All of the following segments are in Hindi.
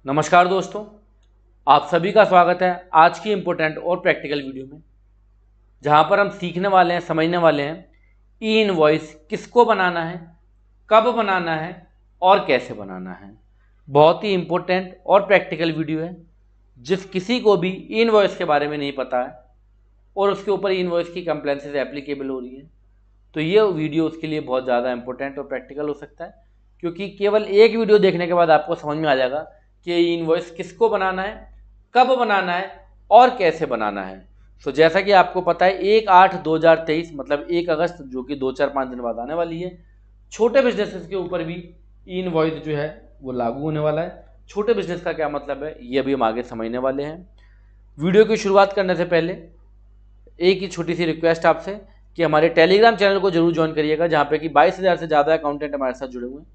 नमस्कार दोस्तों, आप सभी का स्वागत है आज की इम्पोर्टेंट और प्रैक्टिकल वीडियो में, जहां पर हम सीखने वाले हैं, समझने वाले हैं ई इनवॉइस किसको बनाना है, कब बनाना है और कैसे बनाना है। बहुत ही इम्पोर्टेंट और प्रैक्टिकल वीडियो है। जिस किसी को भी ई इनवॉइस के बारे में नहीं पता है और उसके ऊपर ई इनवॉइस की कंप्लेंसेस एप्लीकेबल हो रही है, तो ये वीडियो उसके लिए बहुत ज़्यादा इंपॉर्टेंट और प्रैक्टिकल हो सकता है, क्योंकि केवल एक वीडियो देखने के बाद आपको समझ में आ जाएगा कि इनवॉइस किसको बनाना है, कब बनाना है और कैसे बनाना है। तो जैसा कि आपको पता है 1/8/2023 मतलब 1 अगस्त, जो कि 2-4-5 दिन बाद आने वाली है, छोटे बिजनेसेस के ऊपर भी इनवॉइस जो है वो लागू होने वाला है। छोटे बिजनेस का क्या मतलब है, ये अभी हम आगे समझने वाले हैं। वीडियो की शुरुआत करने से पहले एक ही छोटी सी रिक्वेस्ट आपसे कि हमारे टेलीग्राम चैनल को जरूर ज्वाइन करिएगा, जहाँ पे कि 22,000 से ज़्यादा अकाउंटेंट हमारे साथ जुड़े हुए हैं,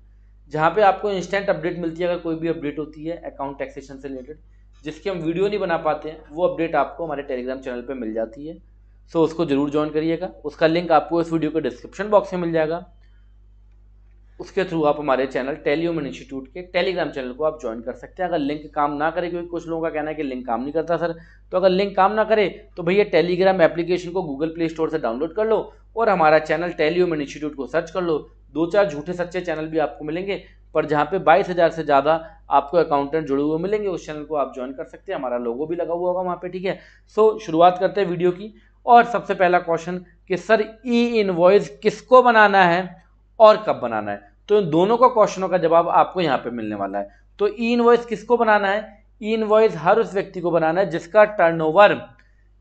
जहाँ पे आपको इंस्टेंट अपडेट मिलती है। अगर कोई भी अपडेट होती है अकाउंट टैक्सेशन से रिलेटेड, जिसकी हम वीडियो नहीं बना पाते हैं, वो अपडेट आपको हमारे टेलीग्राम चैनल पे मिल जाती है। सो उसको जरूर ज्वाइन करिएगा। उसका लिंक आपको इस वीडियो के डिस्क्रिप्शन बॉक्स में मिल जाएगा। उसके थ्रू आप हमारे चैनल टेलीह्यूमन इंस्टीट्यूट के टेलीग्राम चैनल को आप ज्वाइन कर सकते हैं। अगर लिंक काम ना करे, क्योंकि कुछ लोगों का कहना है कि लिंक काम नहीं करता सर, तो अगर लिंक काम ना करे तो भैया टेलीग्राम एप्लीकेशन को गूगल प्ले स्टोर से डाउनलोड कर लो और हमारा चैनल टेलीह्यूमन इंस्टीट्यूट को सर्च कर लो। 2-4 झूठे सच्चे चैनल भी आपको मिलेंगे, पर जहाँ पे 22,000 से ज़्यादा आपको अकाउंटेंट जुड़े हुए मिलेंगे, उस चैनल को आप ज्वाइन कर सकते हैं। हमारा लोगो भी लगा हुआ होगा वहाँ पे, ठीक है। सो शुरुआत करते हैं वीडियो की। और सबसे पहला क्वेश्चन कि सर ई इनवॉइस किसको बनाना है और कब बनाना है, तो इन दोनों का क्वेश्चनों का जवाब आपको यहाँ पे मिलने वाला है। तो ई इनवॉइस किसको बनाना है? ई इनवॉइस हर उस व्यक्ति को बनाना है जिसका टर्नओवर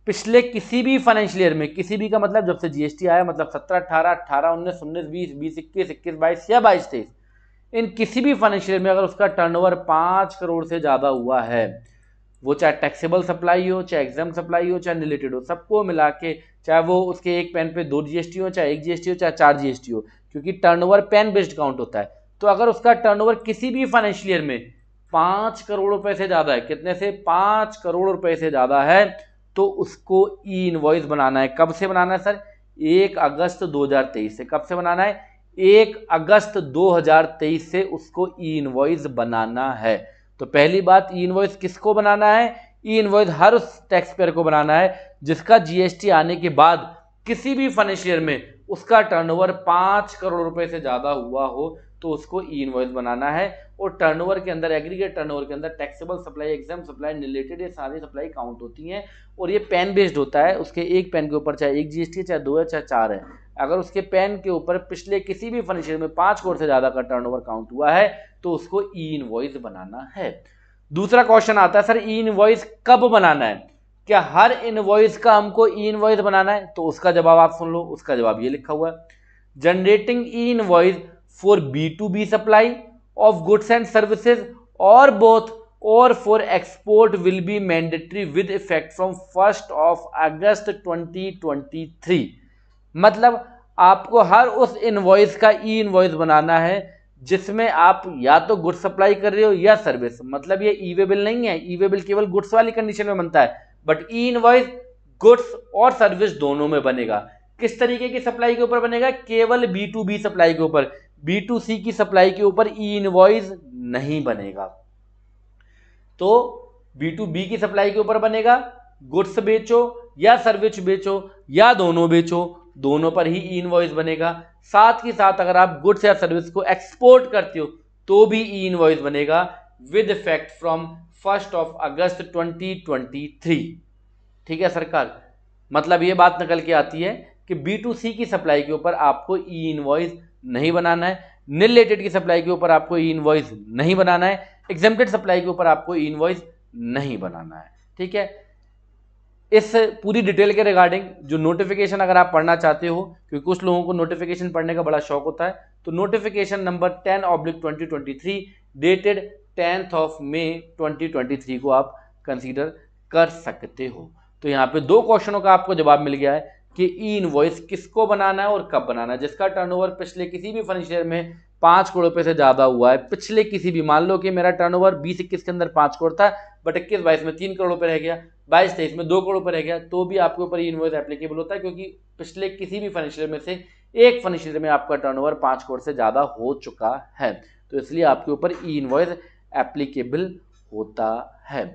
पिछले किसी भी फाइनेंशियल ईयर में, किसी भी का मतलब जब से जीएसटी आया, मतलब 17, 18, 18, 19, 19, 20, 20, 21, 21, 22 या 22, 23, इन किसी भी फाइनेंशियल ईयर में अगर उसका टर्नओवर 5 करोड़ से ज्यादा हुआ है, वो चाहे टैक्सेबल सप्लाई हो, चाहे एग्जाम सप्लाई हो, चाहे रिलेटेड हो, सबको मिला के, चाहे वो उसके एक पेन पे 2 जीएसटी हो, चाहे 1 जीएसटी हो, चाहे 4 जीएसटी हो, क्योंकि टर्नओवर पेन बेस्ड काउंट होता है। तो अगर उसका टर्नओवर किसी भी फाइनेंशियल ईयर में 5 करोड़ रुपए से ज्यादा है, कितने से? 5 करोड़ रुपए से ज्यादा है, तो उसको ई इनवॉइस बनाना है। कब से बनाना है सर? 1 अगस्त 2023 से। कब से बनाना है? 1 अगस्त 2023 से उसको ई इनवॉइस बनाना है। तो पहली बात, ई इनवॉइस किसको बनाना है? ई इनवॉइस हर उस टैक्स पेयर को बनाना है जिसका जीएसटी आने के बाद किसी भी फाइनेंशियल ईयर में उसका टर्नओवर 5 करोड़ रुपए से ज्यादा हुआ हो, तो उसको ई इनवॉइस बनाना है। और टर्नओवर के अंदर, एग्रीगेट टर्नओवर के अंदर taxable supply, exempt supply, related, ये सारी सप्लाई काउंट होती हैं। और ये पेन बेस्ड होता है। उसके एक पेन के ऊपर चाहे 1 जीएसटी है, चाहे 2 है, चाहे 4 है, अगर उसके पेन के ऊपर पिछले किसी भी फाइनेंशियल में 5 करोड़ से ज्यादा का टर्नओवर काउंट हुआ है, तो उसको ई इनवॉइस बनाना है। दूसरा क्वेश्चन आता है, सर ई इनवॉइस कब बनाना है? क्या हर इनवॉइस का हमको ई इनवॉइस बनाना है? तो उसका जवाब आप सुन लो। उसका जवाब ये लिखा हुआ है, generating E invoice for B2B supply of goods and services और बोथ और for export will be mandatory with effect from 1 अगस्त 2023। मतलब आपको हर उस इनवॉइस का ई इनवॉइस बनाना है जिसमें आप या तो गुड्स सप्लाई कर रहे हो या सर्विस। मतलब ये ई वे बिल नहीं है, ई वे बिल केवल गुड्स वाली कंडीशन में बनता है, बट ई इनवॉइस गुड्स और सर्विस दोनों में बनेगा। किस तरीके की सप्लाई के ऊपर बनेगा? केवल B2B सप्लाई के ऊपर। B2C की सप्लाई के ऊपर ई इनवॉइस नहीं बनेगा। तो B2B की सप्लाई के ऊपर बनेगा, गुड्स बेचो या सर्विस बेचो या दोनों बेचो, दोनों पर ही ई इनवॉइस बनेगा। साथ ही साथ अगर आप गुड्स या सर्विस को एक्सपोर्ट करते हो तो भी ई इनवॉइस बनेगा विद इफेक्ट फ्रॉम 1 अगस्त 2023। ठीक है सरकार, मतलब ये बात निकल के आती है कि B2C की सप्लाई के ऊपर आपको ई इनवॉइस नहीं बनाना है, रिलेटेड की सप्लाई के ऊपर आपको ई इनवॉइस नहीं बनाना है, एग्जेम्प्टेड सप्लाई के ऊपर आपको ई इनवॉइस नहीं बनाना है। ठीक है, इस पूरी डिटेल के रिगार्डिंग जो नोटिफिकेशन अगर आप पढ़ना चाहते हो, क्योंकि कुछ लोगों को नोटिफिकेशन पढ़ने का बड़ा शौक होता है, तो नोटिफिकेशन नंबर 10/2023 डेटेड 10 मई 2023 को आप कंसीडर कर सकते हो। तो यहाँ पे 2 क्वेश्चनों का आपको जवाब मिल गया है कि ई इनवॉइस किसको बनाना है और कब बनाना है। जिसका टर्नओवर पिछले किसी भी फाइनेंशियल ईयर में 5 करोड़ रुपए से ज्यादा हुआ है, पिछले किसी भी, मान लो कि मेरा टर्नओवर 20-21 के अंदर 5 करोड़ था, बट 21-22 में 3 करोड़ रुपए रह गया, 22-23 में 2 करोड़ रुपए रह गया, तो भी आपके ऊपर ई इनवॉइस एप्लीकेबल होता है, क्योंकि पिछले किसी भी फाइनेंशियल में से एक फाइनेंशियल में आपका टर्नओवर 5 करोड़ से ज्यादा हो चुका है, तो इसलिए आपके ऊपर ई इनवॉइस एप्लीकेबल होता है।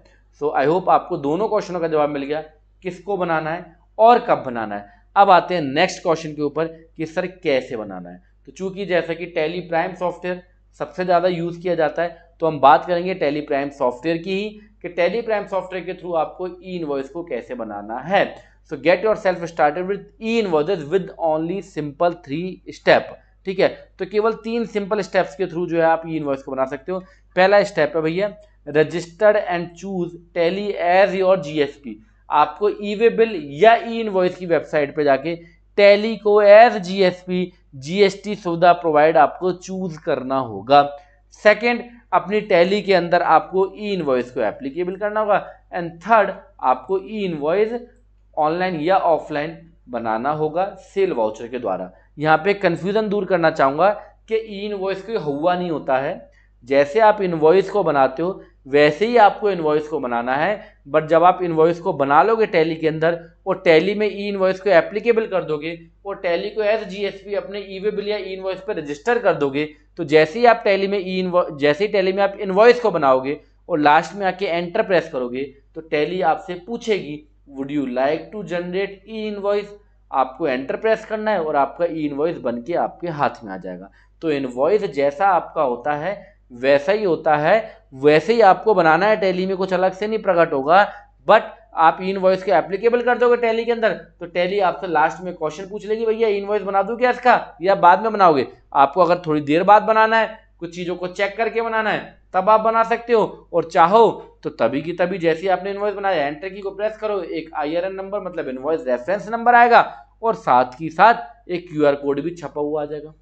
सो आई होप आपको दोनों क्वेश्चनों का जवाब मिल गया, किसको बनाना है और कब बनाना है। अब आते हैं नेक्स्ट क्वेश्चन के ऊपर कि सर कैसे बनाना है। तो चूंकि जैसा कि टैली प्राइम सॉफ्टवेयर सबसे ज़्यादा यूज़ किया जाता है, तो हम बात करेंगे टैली प्राइम सॉफ्टवेयर की ही, कि टैली प्राइम सॉफ्टवेयर के थ्रू आपको ई इनवॉइस को कैसे बनाना है। सो get your self started with E invoices with only simple 3 step. ठीक है, तो केवल 3 सिंपल स्टेप्स के थ्रू जो है आप ई इनवॉइस को बना सकते हो। पहला स्टेप है भैया, registered and choose Tally as your GSP. आपको ई वे बिल या ई इनवॉइस की वेबसाइट पे जाके टैली को एज जीएसपी जीएसटी सुविधा प्रोवाइड आपको चूज करना होगा। सेकंड, अपनी टैली के अंदर आपको ई इनवॉइस को एप्लीकेबल करना होगा। एंड थर्ड, आपको ई इनवॉइस ऑनलाइन या ऑफलाइन बनाना होगा सेल वाउचर के द्वारा। यहाँ पे कंफ्यूजन दूर करना चाहूँगा कि ई इनवॉइस कोई हुआ नहीं होता है। जैसे आप इनवॉइस को बनाते हो वैसे ही आपको इनवॉइस को बनाना है, बट जब आप इनवॉइस को बना लोगे टैली के अंदर और टैली में ई इनवॉइस को एप्लीकेबल कर दोगे और टैली को एज जीएसपी अपने ई वे बिल या ई इनवॉइस पर रजिस्टर कर दोगे, तो जैसे ही आप टैली में जैसे ही टैली में आप इनवॉइस को बनाओगे और लास्ट में आके एंटर प्रेस करोगे, तो टैली आपसे पूछेगी would you like to generate e invoice. आपको एंटर प्रेस करना है और आपका ई इनवॉइस बन के आपके हाथ में आ जाएगा। तो इनवॉइस जैसा आपका होता है वैसा ही होता है, वैसे ही आपको बनाना है। टैली में कुछ अलग से नहीं प्रकट होगा, बट आप इनवॉइस को एप्लीकेबल कर दोगे टैली के अंदर, तो टैली आपसे लास्ट में क्वेश्चन पूछ लेगी भैया इनवॉइस बना दूं क्या इसका, या बाद में बनाओगे। आपको अगर थोड़ी देर बाद बनाना है, कुछ चीज़ों को चेक करके बनाना है, तब आप बना सकते हो। और चाहो तो तभी की तभी जैसे आपने इनवॉइस बनाया एंटर की को प्रेस करो, एक IRN नंबर मतलब इनवॉइस रेफरेंस नंबर आएगा और साथ ही साथ एक QR कोड भी छपा हुआ आ जाएगा।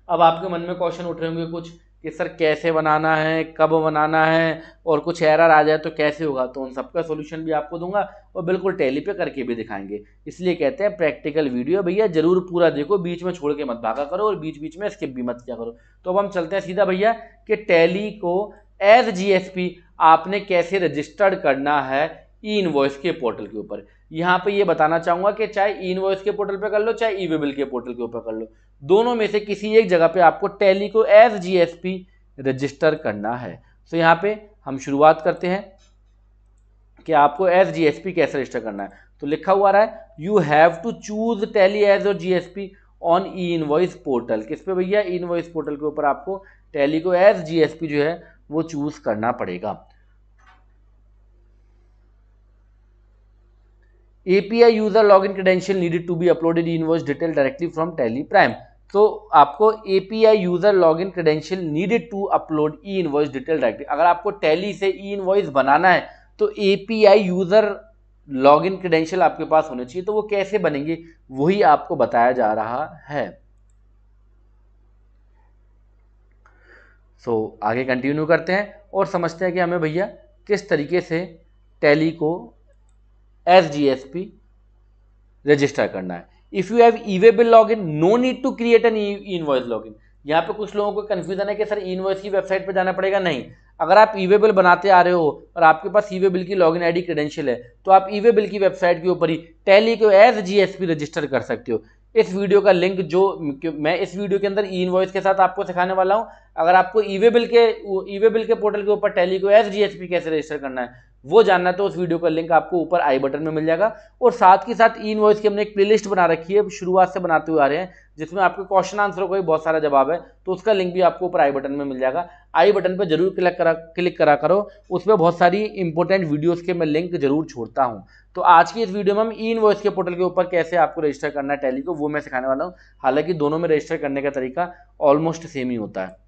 अब आपके मन में क्वेश्चन उठ रहे होंगे कुछ कि सर कैसे बनाना है, कब बनाना है, और कुछ एरर आ जाए तो कैसे होगा। तो उन सबका सोल्यूशन भी आपको दूंगा और बिल्कुल टैली पे करके भी दिखाएंगे। इसलिए कहते हैं प्रैक्टिकल वीडियो भैया जरूर पूरा देखो, बीच में छोड़ के मत भागा करो और बीच बीच में स्किप भी मत किया करो। तो अब हम चलते हैं सीधा भैया कि टैली को एज जीएसपी आपने कैसे रजिस्टर्ड करना है ई इनवॉइस के पोर्टल के ऊपर। यहाँ पे ये बताना चाहूंगा कि चाहे ई इनवॉइस के पोर्टल पे कर लो चाहे ई वे बिल के पोर्टल के ऊपर कर लो, दोनों में से किसी एक जगह पे आपको टैली को एज जीएसपी रजिस्टर करना है। तो यहाँ पे हम शुरुआत करते हैं कि आपको एज जीएसपी कैसे रजिस्टर करना है। तो लिखा हुआ रहा है you have to choose Tally as your GSP on e invoice portal. किस पे भैया, ई इनवॉइस पोर्टल के ऊपर आपको टैली को एज जीएसपी जो है वो चूज करना पड़ेगा। API user login credential needed to be uploaded invoice detail directly from Tally prime. तो आपको API user login credential needed to upload e invoice detail directly. अगर आपको टैली से ई इनवॉइस बनाना है तो API यूजर लॉगिन क्रेडेंशियल आपके पास होने चाहिए। तो वो कैसे बनेंगे वही आपको बताया जा रहा है। सो आगे कंटिन्यू करते हैं और समझते हैं कि हमें भैया किस तरीके से टैली को एज जीएसपी रजिस्टर करना है। If you have e way bill login no need to create an invoice login. यहाँ पे कुछ लोगों को कंफ्यूजन है कि सर इनवॉइस की वेबसाइट पे जाना पड़ेगा। नहीं, अगर आप ई वे बिल बनाते आ रहे हो और आपके पास ई वे बिल की लॉगिन आईडी क्रेडेंशियल है तो आप ई वे बिल की वेबसाइट के ऊपर ही टैली को एज जीएसपी रजिस्टर कर सकते हो। इस वीडियो का लिंक जो मैं इस वीडियो के अंदर ई इनवॉइस के साथ आपको सिखाने वाला हूँ, अगर आपको ई वे बिल के पोर्टल के ऊपर टैली को एज जीएसपी कैसे रजिस्टर करना है वो जानना है तो उस वीडियो का लिंक आपको ऊपर आई बटन में मिल जाएगा। और साथ ही साथ ई इनवॉइस की हमने एक प्लेलिस्ट बना रखी है, शुरुआत से बनाते हुए आ रहे हैं, जिसमें आपके क्वेश्चन आंसरों का भी बहुत सारा जवाब है, तो उसका लिंक भी आपको ऊपर आई बटन में मिल जाएगा। आई बटन पर जरूर क्लिक करा करो, उसमें बहुत सारी इंपॉर्टेंट वीडियोस के मैं लिंक जरूर छोड़ता हूँ। तो आज की इस वीडियो में हम ई इनवॉइस के पोर्टल के ऊपर कैसे आपको रजिस्टर करना है टैली को वो मैं सिखाने वाला हूँ। हालांकि दोनों में रजिस्टर करने का तरीका ऑलमोस्ट सेम ही होता है।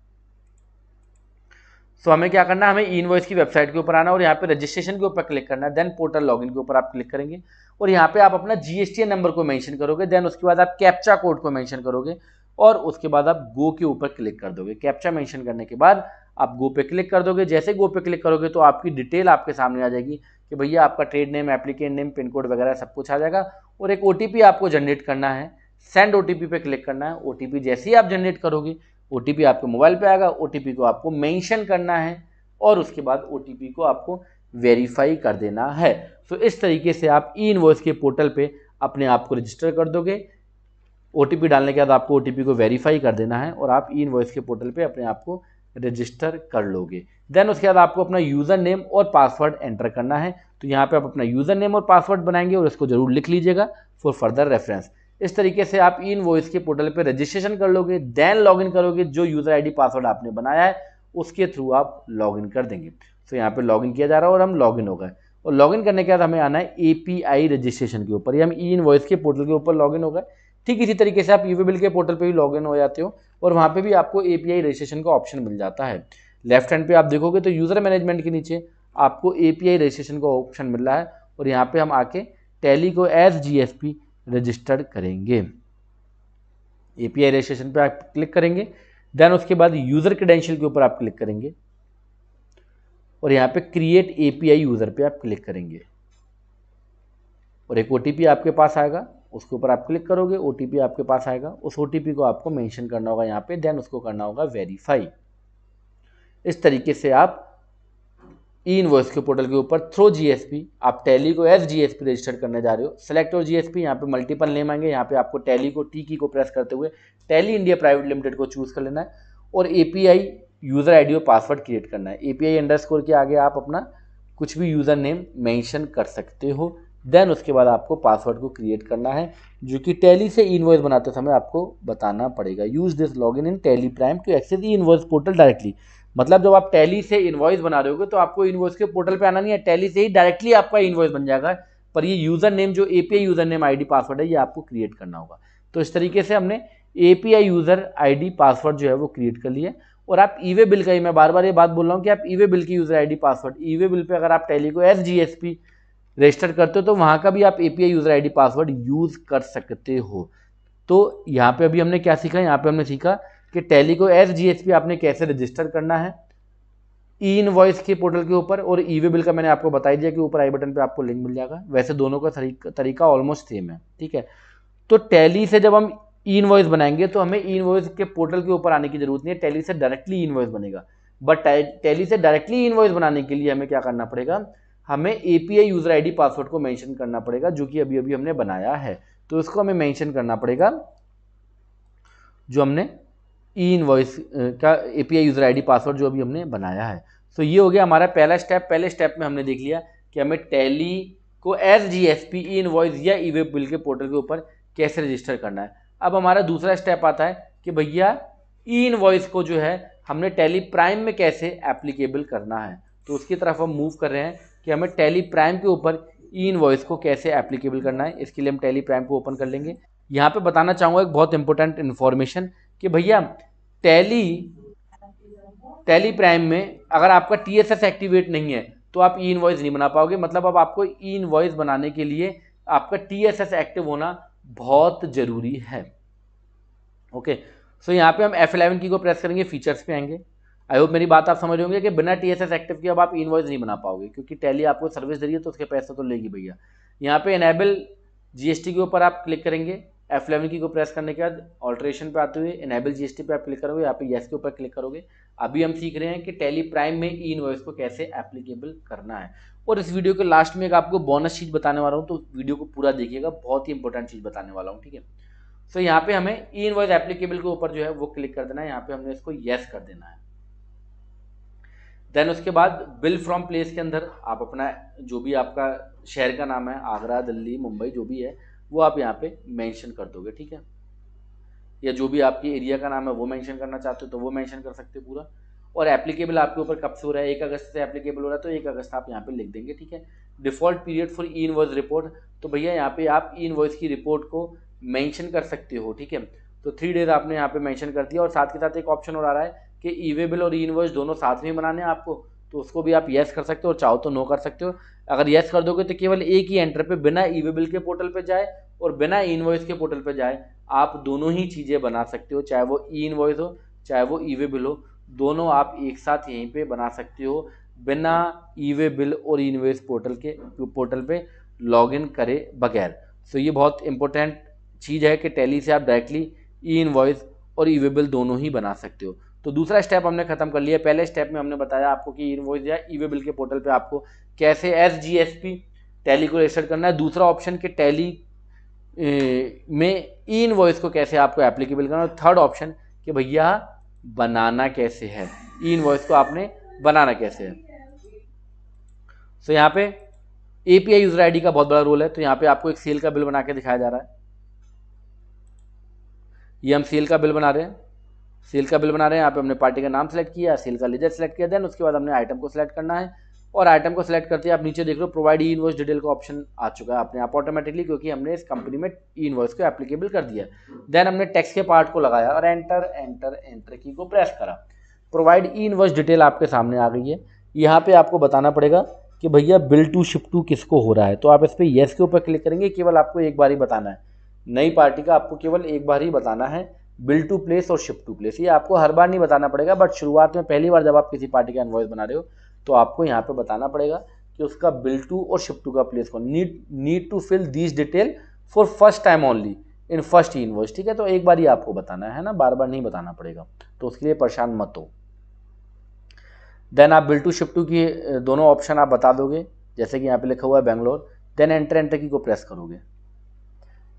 सो हमें क्या करना है, हमें ई इनवॉइस की वेबसाइट के ऊपर आना और यहाँ पे रजिस्ट्रेशन के ऊपर क्लिक करना है, देन पोर्टल लॉगिन के ऊपर आप क्लिक करेंगे और यहाँ पे आप अपना GSTN नंबर को मेंशन करोगे, देन उसके बाद आप कैप्चा कोड को मेंशन करोगे और उसके बाद आप गो के ऊपर क्लिक कर दोगे। कैप्चा मेंशन करने के बाद आप गो पे क्लिक कर दोगे। जैसे गो पे क्लिक करोगे तो आपकी डिटेल आपके सामने आ जाएगी कि भैया आपका trade name, applicant name, pin code वगैरह सब कुछ आ जाएगा और एक OTP आपको जनरेट करना है। सेंड OTP पे क्लिक करना है। OTP जैसे ही आप जनरेट करोगे OTP आपके मोबाइल पे आएगा। OTP को आपको मेंशन करना है और उसके बाद OTP को आपको वेरीफाई कर देना है। तो इस तरीके से आप ई इनवॉइस के पोर्टल पे अपने आप को रजिस्टर कर दोगे। OTP डालने के बाद आपको OTP को वेरीफाई कर देना है और आप ई इनवॉइस के पोर्टल पे अपने आप को रजिस्टर कर लोगे। देन उसके बाद आपको अपना यूज़र नेम और पासवर्ड एंटर करना है। तो यहाँ पे आप अपना यूज़र नेम और पासवर्ड बनाएंगे और इसको जरूर लिख लीजिएगा फॉर फर्दर रेफरेंस। इस तरीके से आप ई इनवॉइस के पोर्टल पे रजिस्ट्रेशन कर लोगे, देन लॉगिन करोगे, जो यूज़र आईडी पासवर्ड आपने बनाया है उसके थ्रू आप लॉगिन कर देंगे। तो यहाँ पे लॉगिन किया जा रहा है और हम लॉगिन हो गए। और लॉगिन करने के बाद हमें आना है एपीआई रजिस्ट्रेशन के ऊपर, या हम ई इनवॉइस के पोर्टल के ऊपर लॉगिन हो गए। ठीक इसी तरीके से आप ईवे बिल के पोर्टल पे भी लॉगिन हो जाते हो और वहाँ पे भी आपको एपीआई रजिस्ट्रेशन का ऑप्शन मिल जाता है। लेफ्ट हैंड पे आप देखोगे तो यूज़र मैनेजमेंट के नीचे आपको एपीआई रजिस्ट्रेशन का ऑप्शन मिल रहा है और यहाँ पे हम आके टैली को एज जीएसपी रजिस्टर्ड करेंगे। एपीआई रजिस्ट्रेशन पे आप क्लिक करेंगे, देन उसके बाद यूज़र क्रेडेंशियल के ऊपर आप क्लिक करेंगे और यहाँ पे क्रिएट एपीआई यूज़र पे आप क्लिक करेंगे और एक ओटीपी आपके पास आएगा, उसके ऊपर आप क्लिक करोगे, ओटीपी आपके पास आएगा, उस ओटीपी को आपको मेंशन करना होगा यहाँ पे, देन उसको करना होगा वेरीफाई। इस तरीके से आप ई इनवॉइस के पोर्टल के ऊपर थ्रू जीएसपी आप टैली को एज जीएसपी रजिस्टर करने जा रहे हो। सेलेक्ट और जीएसपी, यहाँ पे मल्टीपल नेम आएंगे, यहाँ पे आपको टैली को टी की को प्रेस करते हुए टैली इंडिया प्राइवेट लिमिटेड को चूज कर लेना है और एपीआई यूज़र आईडी और पासवर्ड क्रिएट करना है। एपीआई अंडरस्कोर के आगे आप अपना कुछ भी यूज़र नेम मेंशन कर सकते हो। देन उसके बाद आपको पासवर्ड को क्रिएट करना है जो कि टैली से इनवॉइस बनाते समय आपको बताना पड़ेगा। Use this login in Tally prime to access e invoice portal directly. मतलब जब आप टैली से इनवॉइस बना रहे होगे तो आपको इनवॉइस के पोर्टल पे आना नहीं है, टैली से ही डायरेक्टली आपका इनवॉइस बन जाएगा। पर ये यूज़र नेम जो API user name ID password है ये आपको क्रिएट करना होगा। तो इस तरीके से हमने एपीआई यूज़र आईडी पासवर्ड जो है वो क्रिएट कर लिया। और आप ईवे बिल का ही, मैं बार बार ये बात बोल रहा हूँ कि आप ईवे बिल की user ID password, e-way bill pay अगर आप टैली को एज जीएसपी रजिस्टर करते हो तो वहाँ का भी आप API user ID password use कर सकते हो। तो यहाँ पे अभी हमने क्या सीखा, यहाँ पे हमने सीखा कि टैली को एज जीएसपी आपने कैसे रजिस्टर करना है ई इनवॉइस के पोर्टल के ऊपर, और ईवे बिल का मैंने आपको बता दिया कि ऊपर आई बटन पे आपको लिंक मिल जाएगा। वैसे दोनों का तरीका ऑलमोस्ट सेम है, ठीक है। तो टैली से जब हम ई इनवॉइस बनाएंगे तो हमें ई इनवॉइस के पोर्टल के ऊपर आने की जरूरत नहीं है, टैली से डायरेक्टली इनवॉइस बनेगा। बट टैली से डायरेक्टली इनवॉइस बनाने के लिए हमें क्या करना पड़ेगा, हमें एपीआई यूज़र आईडी पासवर्ड को मेंशन करना पड़ेगा जो कि अभी अभी हमने बनाया है। तो इसको हमें मेंशन करना पड़ेगा जो हमने ई इनवॉइस का एपीआई यूज़र आईडी पासवर्ड जो अभी हमने बनाया है। तो ये हो गया हमारा पहला स्टेप। पहले स्टेप में हमने देख लिया कि हमें टैली को एज जीएसपी ई इनवॉइस या ईवे बिल के पोर्टल के ऊपर कैसे रजिस्टर करना है। अब हमारा दूसरा स्टेप आता है कि भैया ई इनवॉइस को जो है हमने टैली प्राइम में कैसे एप्लीकेबल करना है। तो उसकी तरफ हम मूव कर रहे हैं कि हमें टैली प्राइम के ऊपर ई इनवॉइस को कैसे एप्लीकेबल करना है। इसके लिए हम टैली प्राइम को ओपन कर लेंगे। यहाँ पे बताना चाहूँगा एक बहुत इंपॉर्टेंट इन्फॉर्मेशन कि भैया टैली प्राइम में अगर आपका टीएसएस एक्टिवेट नहीं है तो आप ई इनवॉइस नहीं बना पाओगे। मतलब अब आपको ई इनवॉइस बनाने के लिए आपका टीएसएस एक्टिव होना बहुत ज़रूरी है। ओके, सो यहाँ पे हम F11 की को प्रेस करेंगे, फीचर्स पे आएंगे। आई होप मेरी बात आप समझ रहे होंगे कि बिना टीएसएस एक्टिव के अब आप ई इनवॉइस नहीं बना पाओगे, क्योंकि टैली आपको सर्विस दे रही है तो उसके पैसे तो लेगी भैया। यहाँ पे इनेबल जीएसटी के ऊपर आप क्लिक करेंगे। F11 की को प्रेस करने के बाद ऑल्ट्रेशन पे आते हुए इनेबल जीएसटी पे आप क्लिक करोगे, यहाँ पे येस के ऊपर क्लिक करोगे। अभी हम सीख रहे हैं कि टैली प्राइम में ई इनवॉइस को कैसे एप्लीकेबल करना है। और इस वीडियो के लास्ट में एक आपको बोनस चीज़ बताने वाला हूँ, तो वीडियो को पूरा देखिएगा, बहुत ही इंपॉर्टेंट चीज़ बताने वाला हूँ, ठीक है। सो यहाँ पे हमें ई इनवॉइस एप्लीकेबल के ऊपर जो है वो क्लिक कर देना है। यहाँ पे हमने इसको येस कर देना है। देन उसके बाद बिल फ्रॉम प्लेस के अंदर आप अपना जो भी आपका शहर का नाम है, आगरा, दिल्ली, मुंबई, जो भी है वो आप यहाँ पे मेंशन कर दोगे, ठीक है। या जो भी आपकी एरिया का नाम है वो मेंशन करना चाहते हो तो वो मेंशन कर सकते हो पूरा। और एप्लीकेबल आपके ऊपर कब से हो रहा है, 1 अगस्त से एप्लीकेबल हो रहा है तो 1 अगस्त आप यहाँ पे लिख देंगे, ठीक है। Default period for E invoice report, तो भैया यहाँ पे आप ई इनवॉइस की रिपोर्ट को मेंशन कर सकते हो, ठीक है। तो 3 डेज आपने यहाँ पे मेंशन कर दिया। और साथ के साथ एक ऑप्शन और आ रहा है कि ईवे बिल और ई इनवॉइस दोनों साथ में बनाने हैं आपको, तो उसको भी आप येस कर सकते हो और चाहो तो नो कर सकते हो। अगर येस कर दोगे तो केवल एक ही एंटर पे बिना ईवे बिल के पोर्टल पे जाए और बिना ई इनवॉइस के पोर्टल पे जाए आप दोनों ही चीज़ें बना सकते हो, चाहे वो ई इनवॉइस हो चाहे वो ईवे बिल हो, दोनों आप एक साथ यहीं पे बना सकते हो बिना ईवे बिल और ई इनवॉइस पोर्टल पे लॉगिन करे बगैर। सो ये बहुत इंपॉर्टेंट चीज़ है कि टैली से आप डायरेक्टली ई इनवॉइस और ईवे बिल दोनों ही बना सकते हो। तो दूसरा स्टेप हमने खत्म कर लिया। पहले स्टेप में हमने बताया आपको कि ई इनवॉइस या ईवे बिल के पोर्टल पे आपको कैसे एस जीएसपी टैली को रजिस्टर करना है। दूसरा ऑप्शन कि टैली में ई इनवॉइस को कैसे आपको एप्लीकेबल करना है। थर्ड ऑप्शन कि भैया बनाना कैसे है। ई इनवॉइस को आपने बनाना कैसे है। तो यहाँ पे एपीआई यूजर आईडी का बहुत बड़ा रोल है। तो यहाँ पे आपको एक सेल का बिल बना के दिखाया जा रहा है। ये हम सेल का बिल बना रहे हैं, सेल का बिल बना रहे हैं। यहाँ पे हमने पार्टी का नाम सेलेक्ट किया, सेल का लेजर सेलेक्ट किया, देन उसके बाद हमने आइटम को सिलेक्ट करना है। और आइटम को सिलेक्ट करते ही आप नीचे देख रहे हो प्रोवाइड ई इनवॉइस डिटेल का ऑप्शन आ चुका है अपने आप ऑटोमेटिकली, क्योंकि हमने इस कंपनी में ई इनवॉइस को एप्लीकेबल कर दिया। देन हमने टेक्स्ट के पार्ट को लगाया और एंटर एंटर एंटर की को प्रेस करा। प्रोवाइड ई इनवॉइस डिटेल आपके सामने आ गई है। यहाँ पे आपको बताना पड़ेगा कि भैया बिल टू शिप टू किसको हो रहा है। तो आप इस पर येस के ऊपर क्लिक करेंगे। केवल आपको एक बार ही बताना है, नई पार्टी का आपको केवल एक बार ही बताना है बिल टू प्लेस और शिप टू प्लेस। ये आपको हर बार नहीं बताना पड़ेगा, बट शुरुआत में पहली बार जब आप किसी पार्टी का इनवॉइस बना रहे हो तो आपको यहाँ पे बताना पड़ेगा कि उसका बिल टू और शिप टू का प्लेस कौन। Need to fill these detail for first time only in first invoice. ठीक है, तो एक बार ही आपको बताना है ना, बार बार नहीं बताना पड़ेगा, तो उसके लिए परेशान मत हो। देन आप बिल टू शिप टू की दोनों ऑप्शन आप बता दोगे, जैसे कि यहाँ पे लिखा हुआ है बेंगलोर। देन एंटर एंटर की को प्रेस करोगे।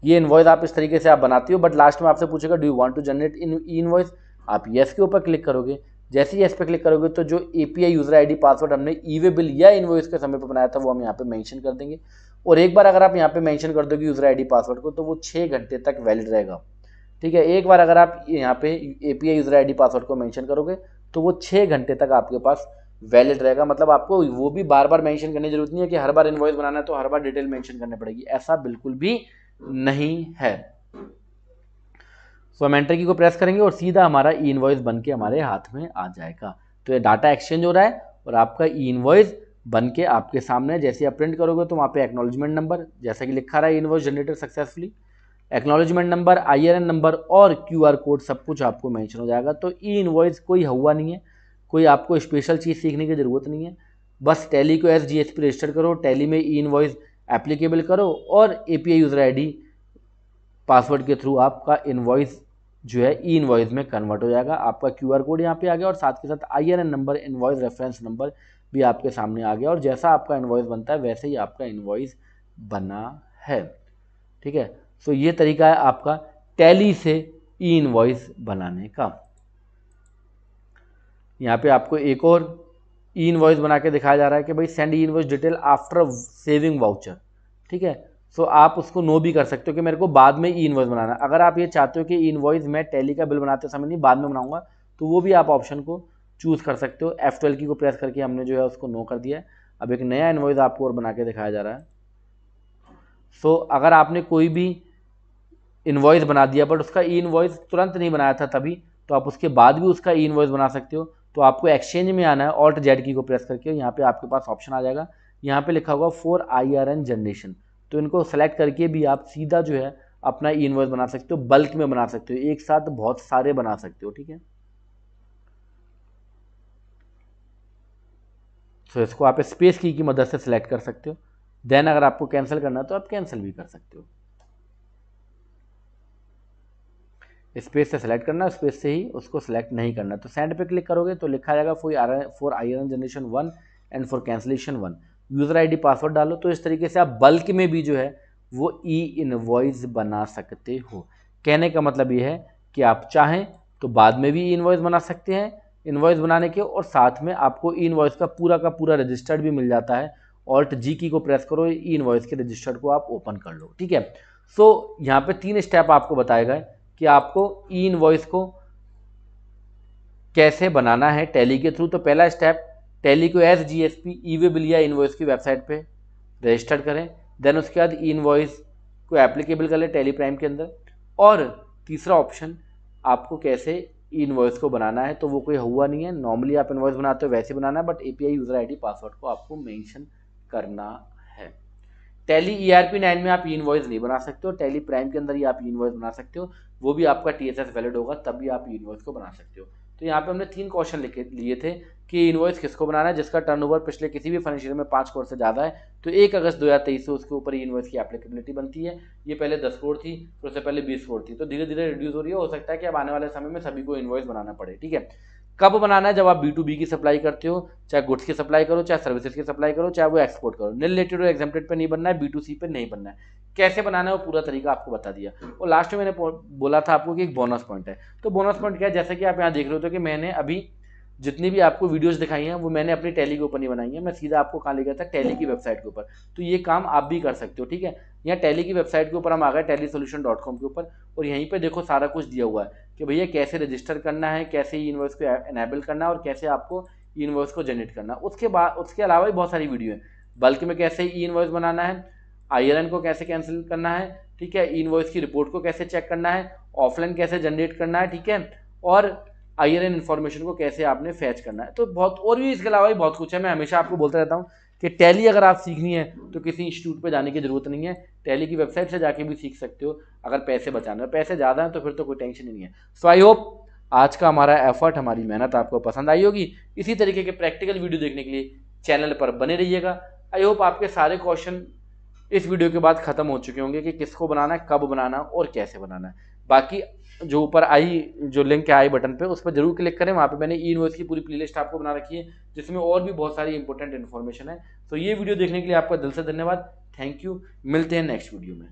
ये इनवॉइस आप इस तरीके से आप बनाती हो, बट लास्ट में आपसे पूछेगा do you want to generate in invoice. आप येस के ऊपर क्लिक करोगे। जैसे ही येस पे क्लिक करोगे तो जो एपीआई यूजर आईडी पासवर्ड हमने ई वे बिल या इनवॉइस के समय पर बनाया था वो हम यहाँ पे मेंशन कर देंगे। और एक बार अगर आप यहाँ पे मेंशन कर दोगे यूजर आईडी पासवर्ड को तो वो 6 घंटे तक वैलिड रहेगा। ठीक है, एक बार अगर आप यहाँ पे एपीआई यूजर आईडी पासवर्ड को मेंशन करोगे तो वो 6 घंटे तक आपके पास वैलिड रहेगा। मतलब आपको वो भी बार बार मेंशन करने की जरूरत नहीं है कि हर बार इनवॉइस बनाना है तो हर बार डिटेल मेंशन करनी पड़ेगी, ऐसा बिल्कुल भी नहीं है। सो हम एंटर की को प्रेस करेंगे और सीधा हमारा ई इनवॉइस बन के हमारे हाथ में आ जाएगा। तो ये डाटा एक्सचेंज हो रहा है और आपका ई इनवॉइस बन के आपके सामने। जैसे आप प्रिंट करोगे तो वहाँ पे एक्नॉलेजमेंट नंबर, जैसा कि लिखा रहा है invoice generated successfully, acknowledgement number, IRN number और क्यूआर कोड सब कुछ आपको मेंशन हो जाएगा। तो ई इनवॉइस कोई हुआ नहीं है, कोई आपको स्पेशल चीज़ सीखने की ज़रूरत नहीं है। बस टैली को एज जीएसपी रजिस्टर करो, टैली में ई इनवॉइस एप्लीकेबल करो और एपीआई यूजर आईडी पासवर्ड के थ्रू आपका इनवॉइस जो है ई इनवॉइस में कन्वर्ट हो जाएगा। आपका क्यूआर कोड यहाँ पे आ गया और साथ के साथ IRN number, invoice reference number भी आपके सामने आ गया। और जैसा आपका इनवॉइस बनता है वैसे ही आपका इनवॉइस बना है। ठीक है, सो ये तरीका है आपका टैली से ई इनवॉइस बनाने का। यहाँ पे आपको एक और ई इनवॉइस बना के दिखाया जा रहा है कि भाई सेंड ई invoice detail after saving voucher. ठीक है, सो आप उसको नो भी कर सकते हो कि मेरे को बाद में ई इनवॉइस बनाना है। अगर आप ये चाहते हो कि ई इनवॉइस मैं टैली का बिल बनाते समय नहीं बाद में बनाऊंगा तो वो भी आप ऑप्शन को चूज़ कर सकते हो। F12 की को प्रेस करके हमने जो है उसको नो कर दिया है। अब एक नया इनवॉइस आपको और बना के दिखाया जा रहा है। सो अगर आपने कोई भी इनवॉइस बना दिया बट उसका ई इनवॉइस तुरंत नहीं बनाया था तभी, तो आप उसके बाद भी उसका ई इनवॉइस बना सकते हो। तो आपको एक्सचेंज में आना है, ऑल्ट जेड की को प्रेस करके यहाँ पे आपके पास ऑप्शन आ जाएगा। यहाँ पे लिखा होगा फॉर आईआरएन जनरेशन, तो इनको सेलेक्ट करके भी आप सीधा जो है अपना ई इनवॉइस बना सकते हो, बल्क में बना सकते हो, एक साथ बहुत सारे बना सकते हो। ठीक है, तो इसको आप स्पेस की मदद से सिलेक्ट कर सकते हो। देन अगर आपको कैंसिल करना है तो आप कैंसिल भी कर सकते हो। स्पेस से सेलेक्ट करना, स्पेस से ही उसको सेलेक्ट नहीं करना। तो सेंड पे क्लिक करोगे तो लिखा जाएगा for IRN generation 1 and for cancellation 1 user ID password डालो। तो इस तरीके से आप बल्क में भी जो है वो ई इनवॉइस बना सकते हो। कहने का मतलब ये है कि आप चाहें तो बाद में भी ई इनवॉइस बना सकते हैं इनवॉइस बनाने के, और साथ में आपको ई इनवॉइस का पूरा रजिस्टर्ड भी मिल जाता है। ऑल्ट जी की को प्रेस करो, ई इनवॉइस के रजिस्टर्ड को आप ओपन कर लो। ठीक है, सो यहाँ पे 3 स्टेप आपको बताए गए कि आपको ई इनवॉइस को कैसे बनाना है टैली के थ्रू। तो पहला स्टेप, टैली को एज जीएसपी ई वे बिल या इनवॉइस की वेबसाइट पे रजिस्टर करें। देन उसके बाद ई इनवॉइस को एप्लीकेबल कर लें टैली प्राइम के अंदर। और तीसरा ऑप्शन, आपको कैसे ई इनवॉइस को बनाना है, तो वो कोई हुआ नहीं है, नॉर्मली आप इनवॉइस बनाते हो वैसे बनाना है, but API user ID password को आपको मेंशन करना है। टैली ERP9 में आप ई इनवॉइस नहीं बना सकते हो, टैली प्राइम के अंदर ही आप ई इनवॉइस बना सकते हो, वो भी आपका TSS वैलिड होगा तब भी आप ई इनवॉइस को बना सकते हो। तो यहाँ पे हमने 3 क्वेश्चन लिए थे कि इनवॉइस किसको बनाना है जिसका टर्नओवर पिछले किसी भी फाइनेंशियल में 5 करोड़ से ज़्यादा है, तो 1 अगस्त 2023 से उसके ऊपर ई इनवॉइस की एप्लीकेबिलिटी बनती है। ये पहले 10 करोड़ थी, फिर उससे पहले 20 करोड़ थी, तो धीरे धीरे रिड्यूस हो रही है। हो सकता है कि अब आने वाले समय में सभी को इनवॉइस बनाना पड़े। ठीक है, कब बनाना है, जब आप B2B की सप्लाई करते हो, चाहे गुड्स की सप्लाई करो, चाहे सर्विसेज की सप्लाई करो, चाहे वो एक्सपोर्ट करो। निल रिलेटेड और एग्जेम्प्टेड पे नहीं बनना है, B2C पे नहीं बनना है। कैसे बनाना है वो पूरा तरीका आपको बता दिया। और लास्ट में मैंने बोला था आपको कि एक बोनस पॉइंट है। तो बोनस पॉइंट क्या है, जैसे कि आप यहाँ देख रहे हो तो कि मैंने अभी जितनी भी आपको वीडियोस दिखाई हैं वो मैंने अपनी टैली के ऊपर नहीं बनाई है, मैं सीधा आपको कहाँ ले गया था, टैली की वेबसाइट के ऊपर। तो ये काम आप भी कर सकते हो, ठीक है। यहाँ टैली की वेबसाइट के ऊपर हम आ गए tellysolution.com के ऊपर, और यहीं पे देखो सारा कुछ दिया हुआ है कि भैया कैसे रजिस्टर करना है, कैसे ई इनवॉइस को एनेबल करना है और कैसे आपको ई इनवॉइस को जनरेट करना है। उसके अलावा भी बहुत सारी वीडियो है, बल्क में कैसे ई इनवॉइस बनाना है, IRN को कैसे कैंसिल करना है, ठीक है, ई इनवॉइस की रिपोर्ट को कैसे चेक करना है, ऑफलाइन कैसे जनरेट करना है, ठीक है, और IRN इन्फॉर्मेशन को कैसे आपने फैच करना है। तो बहुत और भी इसके अलावा भी बहुत कुछ है। मैं हमेशा आपको बोलता रहता हूँ कि टैली अगर आप सीखनी है तो किसी इंस्टीट्यूट पे जाने की जरूरत नहीं है, टैली की वेबसाइट से जाके भी सीख सकते हो। अगर पैसे बचाना है, पैसे ज़्यादा हैं तो फिर तो कोई टेंशन ही नहीं है। सो आई होप आज का हमारा एफर्ट, हमारी मेहनत आपको पसंद आई होगी। इसी तरीके के प्रैक्टिकल वीडियो देखने के लिए चैनल पर बने रहिएगा। आई होप आपके सारे क्वेश्चन इस वीडियो के बाद खत्म हो चुके होंगे कि किसको बनाना है, कब बनाना है और कैसे बनाना है। बाकी जो ऊपर आई जो लिंक है आई बटन पे, उस पर जरूर क्लिक करें। वहाँ पे मैंने ई इनवॉइस की पूरी प्लेलिस्ट आपको बना रखी है जिसमें और भी बहुत सारी इंपॉर्टेंट इन्फॉर्मेशन है। तो ये वीडियो देखने के लिए आपका दिल से धन्यवाद। Thank you. मिलते हैं नेक्स्ट वीडियो में।